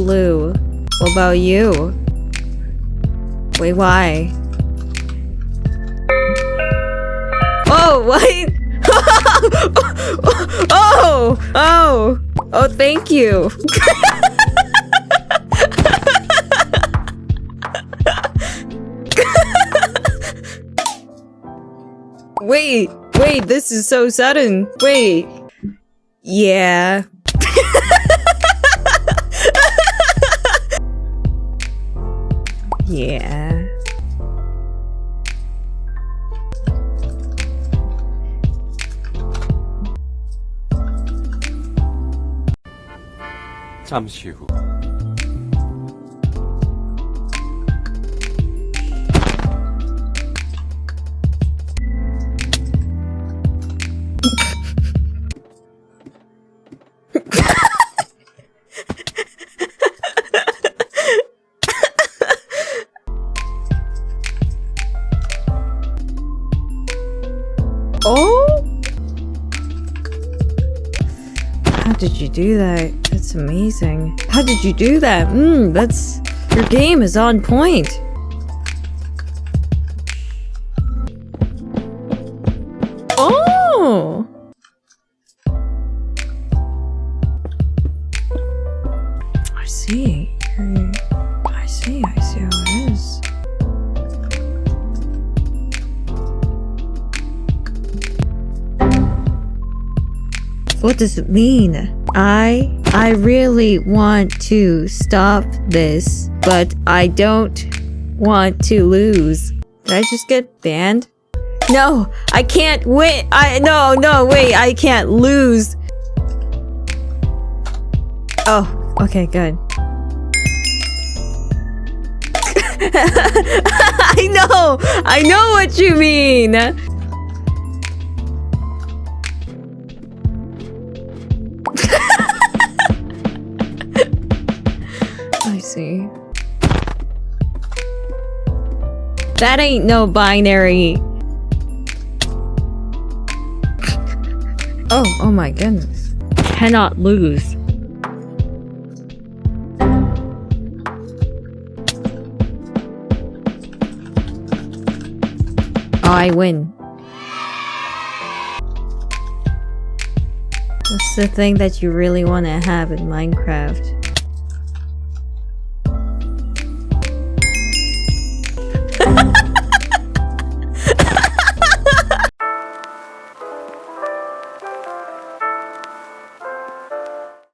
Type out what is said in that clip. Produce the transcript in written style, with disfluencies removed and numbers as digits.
blue. What about you? Wait, why? Oh, what? Oh, thank you. Wait, this is so sudden. Wait. Yeah. Yeah. 잠시 후. Oh? How did you do that? That's amazing. How did you do that? That's... Your game is on point. Oh! I see. I see how it is. What does it mean? I really want to stop this, but I don't want to lose. Did I just get banned? No, I can't win. No, wait, I can't lose. Oh, okay, good. I know what you mean. I see. That ain't no binary. Oh my goodness. Cannot lose. I win. What's the thing that you really want to have in Minecraft?